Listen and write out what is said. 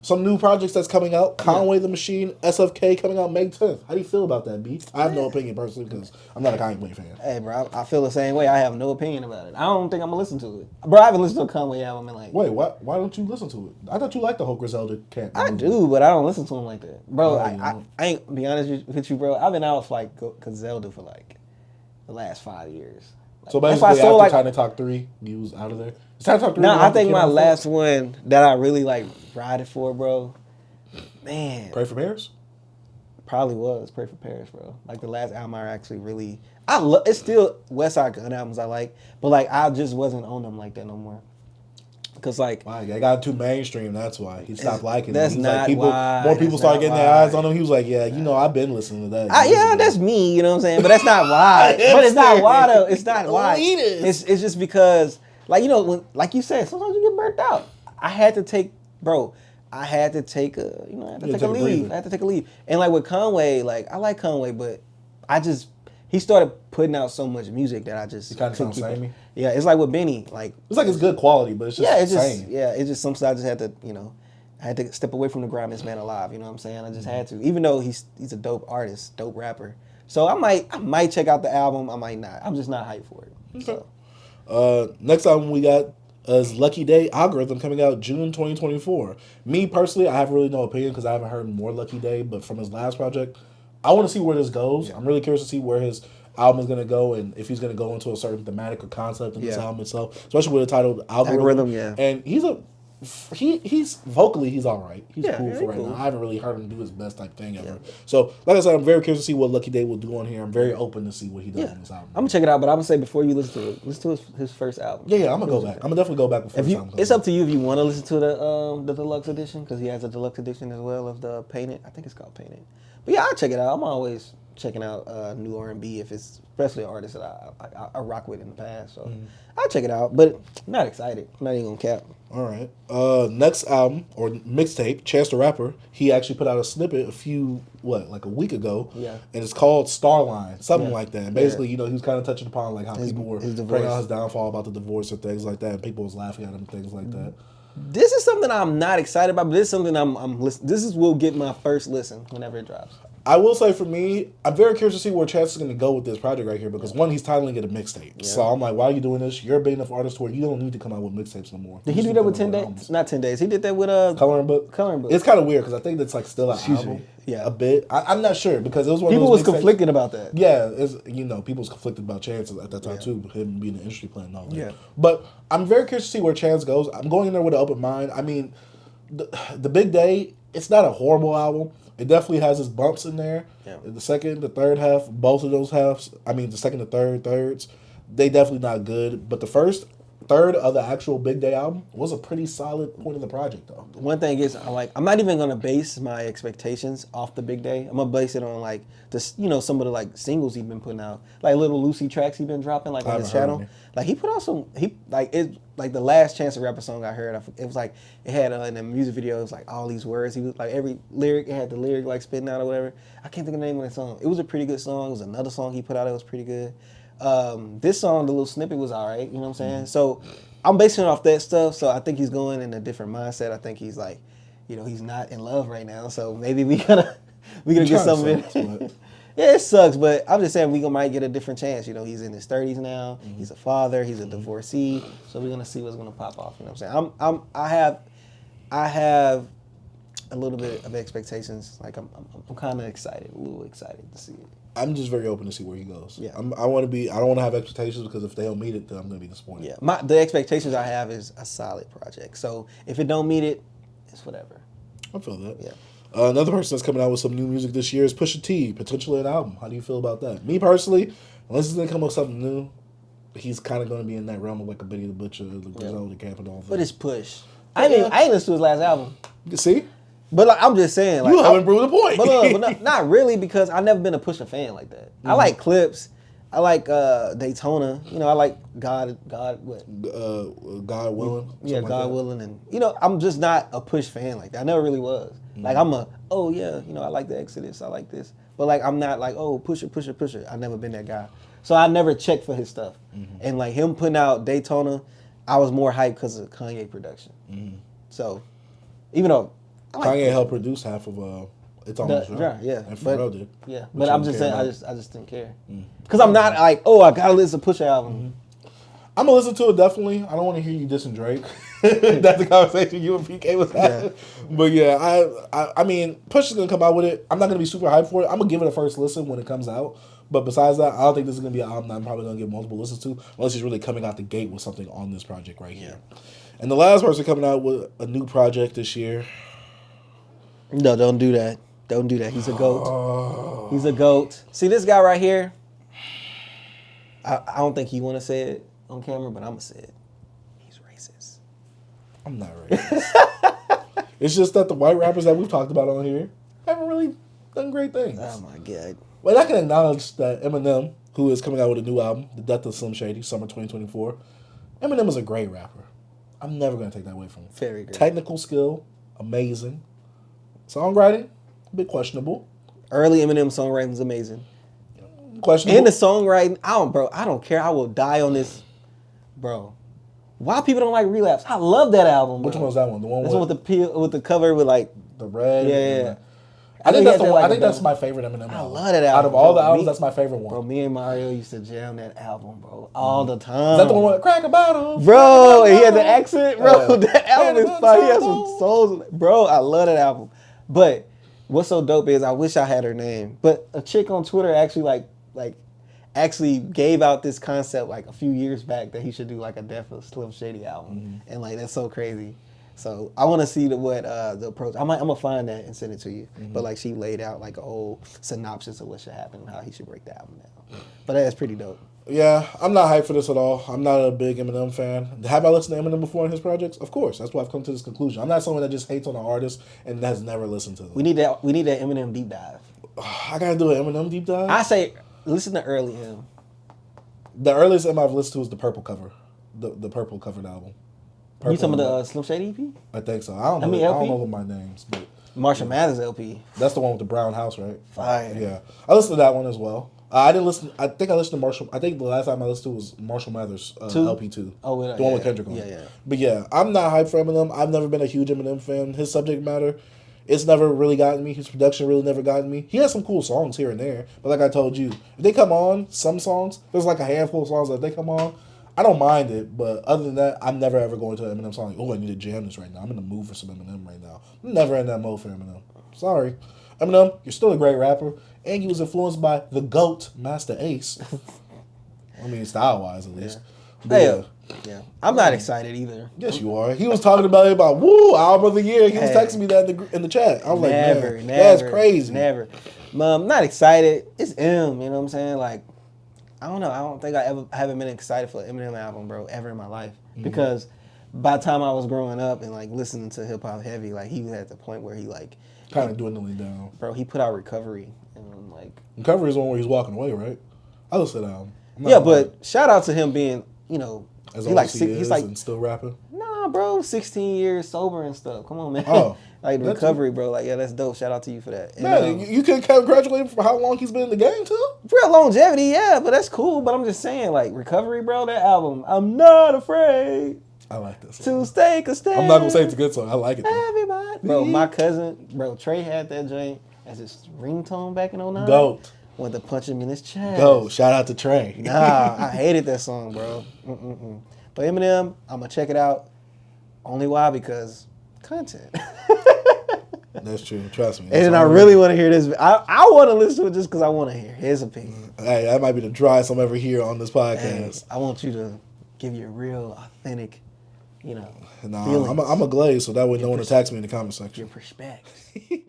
Some new projects that's coming out. Conway The Machine, SFK coming out May 10th. How do you feel about that, B? I have no opinion personally because I'm not a Conway fan. Hey, bro, I feel the same way. I have no opinion about it. I don't think I'm going to listen to it. Bro, I haven't listened to a Conway album in like... Wait, why don't you listen to it? I thought you liked the whole Griselda camp. I do, but I don't listen to him like that. Bro, I ain't be honest with you, bro. I've been out for like Griselda for like the last 5 years. Like, so basically, after Tiny Talk 3, you was out of there? Tiny Talk 3? No, I think my last one that I really like riding for, bro, man. Pray for Paris? Probably was Pray for Paris, bro. Like the last album I actually really... it's still West Side Gun albums I like, but like I just wasn't on them like that no more. Because like... I got too mainstream, that's why. He stopped liking it. More people started getting their eyes on him. He was like, yeah, I've been listening to that. Yeah, that's me, you know what I'm saying? But that's not why. But it's not why, though. It's not why. It's just because, like, when, like you said, sometimes you get burnt out. I had to take a leave. I had to take a leave. And like with Conway, like, I like Conway, but he started putting out so much music that I just... He kind of sounds samey. Yeah, it's like with Benny. Like, it's like it's good quality, but it's just same. Yeah, it's just something I just had to, I had to step away from the grimiest man alive, you know what I'm saying? I just had to. Even though he's a dope artist, dope rapper. So I might check out the album, I might not. I'm just not hyped for it. Okay. So. Next album we got is Lucky Daye Algorithm coming out June 2024. Me personally, I have really no opinion because I haven't heard more Lucky Daye, but from his last project, I want to see where this goes. Yeah. I'm really curious to see where his album is going to go and if he's going to go into a certain thematic or concept in this album itself, especially with the title Algorithm. Yeah. And he's vocally, he's all right. He's cool for right cool. now. I haven't really heard him do his best type thing ever. Yeah. So, like I said, I'm very curious to see what Lucky Daye will do on here. I'm very open to see what he does on this album. I'm going to check it out, but I'm going to say before you listen to his first album. Yeah, I'm going to go back. I'm going to definitely go back before it's up to you if you want to listen to the deluxe edition, because he has a deluxe edition as well of the Painted. I think it's called Painted. But yeah, I'll check it out. I'm always checking out new R&B if it's especially an artist that I rock with in the past. So I'll check it out, but I'm not excited. I'm not even gonna cap. All right. Next album or mixtape, Chance the Rapper, he actually put out a snippet a week ago. Yeah. And it's called Starline, something like that. And basically, he was kind of touching upon like how people were bringing out his downfall about the divorce or things like that, and people was laughing at him, things like that. This is something I'm not excited about, but this is something I'm listening. This will get my first listen whenever it drops. I will say for me, I'm very curious to see where Chance is going to go with this project right here because one, he's titling it a mixtape. Yeah. So I'm like, why are you doing this? You're a big enough artist where you don't need to come out with mixtapes no more. Did he do that with 10 Days? Not 10 Days. He did that with Coloring Book. Coloring Book. It's kind of weird because I think that's like still an album. Yeah, a bit. I'm not sure because it was one people of those was conflicted about that. Yeah, people was conflicted about Chance at that time too, him being an industry plant and all that. Yeah. But I'm very curious to see where Chance goes. I'm going in there with an open mind. I mean, the Big Day, it's not a horrible album. It definitely has its bumps in there. Yeah. The second, the third half, both of those halves, the second, the thirds, they definitely not good. But the third of the actual Big Day album was a pretty solid point of the project, though. One thing is, I'm not even gonna base my expectations off the Big Day. I'm gonna base it on like some of the like singles he's been putting out, like little Lucy tracks he's been dropping like on his channel. Like he put out the last Chance the Rapper song I heard. It was like it had in the music video. It was like all these words. He was like every lyric it had the lyric like spitting out or whatever. I can't think of the name of that song. It was a pretty good song. It was another song he put out that was pretty good. This song, the little snippet was all right. You know what I'm saying? So I'm basing it off that stuff. So I think he's going in a different mindset. I think he's like, he's not in love right now. So maybe we gonna get something. Yeah, it sucks, but I'm just saying we might get a different chance. He's in his 30s now. Mm-hmm. He's a father. He's a divorcee. So we're gonna see what's gonna pop off. You know what I'm saying? I have a little bit of expectations. Like I'm kind of excited, a little excited to see it. I'm just very open to see where he goes. Yeah. I don't want to have expectations because if they don't meet it, then I'm going to be disappointed. Yeah. The expectations I have is a solid project. So if it don't meet it, it's whatever. I feel that. Yeah. Another person that's coming out with some new music this year is Pusha T, potentially an album. How do you feel about that? Me personally, unless he's going to come up with something new, he's kind of going to be in that realm of like a Benny the Butcher, the Griselda Camp and all that. But it's Push. I ain't listened to his last album. See? But like, I'm just saying, like, you haven't proved the point. But not really, because I've never been a Pusha fan like that. Mm-hmm. I like Clips. I like Daytona. I like God willing. Yeah, God willing, and I'm just not a Push fan like that. I never really was. Mm-hmm. Like I'm I like the Exodus. I like this, but like I'm not like Pusha. I've never been that guy, so I never checked for his stuff. Mm-hmm. And like him putting out Daytona, I was more hyped because of Kanye production. Mm-hmm. So even though Kanye helped produce half of It's Almost Dry. Yeah, And Pharrell did. Yeah, but I'm just saying, I just didn't care Mm. because I'm not like, oh, I gotta listen to Pusha album. Mm-hmm. I'm gonna listen to it definitely. I don't want to hear you dissing Drake. That's the conversation you and PK was having. Yeah. But yeah, I mean, Pusha's gonna come out with it. I'm not gonna be super hyped for it. I'm gonna give it a first listen when it comes out. But besides that, I don't think this is gonna be an album that I'm probably gonna give multiple listens to, unless he's really coming out the gate with something on this project right here. And the last person coming out with a new project this year. No, don't do that. Don't do that. He's a goat. He's a goat. See this guy right here? I don't think he want to say it on camera, but I'm gonna say it. He's racist. I'm not racist. It's just that the white rappers that we've talked about on here haven't really done great things. Oh my god. Well, I can acknowledge that Eminem, who is coming out with a new album, The Death of Slim Shady, summer 2024. Eminem is a great rapper. I'm never gonna take that away from him. Very good. Technical skill, amazing. Songwriting, a bit questionable. Early Eminem songwriting is amazing. Questionable. And the songwriting, I don't care. I will die on this, bro. Why people don't like Relapse? I love that album. Bro. Which one was that one? The one with the cover with like the red. Yeah. I think that's the one. I think that's my favorite Eminem album. I love that album. Out of all the albums, that's my favorite one. Bro, me and Mario used to jam that album, bro, all the time. Is that the one with Crack a Bottle? Bro, he had the accent, bro. That album is fire. He has some souls. Bro, I love that album. But what's so dope is I wish I had her name. But a chick on Twitter actually actually gave out this concept like a few years back that he should do like a Death of Slim Shady album. And like that's so crazy. So I want to see the approach. I'm gonna find that and send it to you. But like she laid out like a whole synopsis of what should happen and how he should break the album down. But that's pretty dope. Yeah, I'm not hyped for this at all. I'm not a big Eminem fan. Have I listened to Eminem before in his projects? Of course. That's why I've come to this conclusion. I'm not someone that just hates on an artist and has never listened to them. We need that Eminem deep dive. I gotta do an Eminem deep dive. I say listen to early M. The earliest M I've listened to is the purple cover, the purple covered album. You talking about the Slim Shady EP? I think so. I don't know my names, but Marshall Mathers LP. That's the one with the brown house, right? Fire. Yeah, I listened to that one as well. I didn't listen. I think I listened to Marshall. I think the last time I listened to was Marshall Mathers LP 2. Oh, the one with Kendrick on. Yeah. But yeah, I'm not hyped for Eminem. I've never been a huge Eminem fan. His subject matter, it's never really gotten me. His production really never gotten me. He has some cool songs here and there, but like I told you, if they come on, some songs, there's like a handful of songs that if they come on, I don't mind it. But other than that, I'm never ever going to an Eminem song like, oh, I need to jam this right now. I'm in the mood for some Eminem right now. I'm never in that mode for Eminem. Sorry. Eminem, you're still a great rapper, and you was influenced by the GOAT, Master Ace. I mean, style-wise, at least. Yeah. I'm not excited either. Yes, you are. He was talking about it about, album of the year. He was texting me that in the chat. I was like, man, that's crazy. Never. I'm not excited. It's M, you know what I'm saying? Like, I don't know. I don't think I haven't been excited for an Eminem album, bro, ever in my life. Because by the time I was growing up and, like, listening to hip-hop heavy, like, he was at the point where he, like, kind of dwindling down. Bro, he put out Recovery. And I'm like... Recovery is the one where he's walking away, right? I listened to that album. Yeah, but shout out to him being, you know... As old as he's like and still rapping? Nah, bro. 16 years sober and stuff. Come on, man. Oh. Like, Recovery, bro. Like, yeah, that's dope. Shout out to you for that. And, man, you can congratulate him for how long he's been in the game, too? For longevity, yeah. But that's cool. But I'm just saying, like, Recovery, bro, that album, I'm not afraid... I like this. To stake a stand. I'm not gonna say it's a good song. I like it though. Everybody. Bro, my cousin, Trey had that joint as his ringtone back in 09. Goat. Went to punch him in his chest. Goat. Shout out to Trey. Nah, I hated that song, bro. But Eminem, I'm gonna check it out. Only why? Because content. That's true. Trust me. And then I really want to hear this. I want to listen to it just because I want to hear his opinion. Hey, that might be the driest I'm ever hear on this podcast. Hey, I want you to give you a real, authentic, I'm a glaze, so that way no one attacks me in the comment section. Your perspective.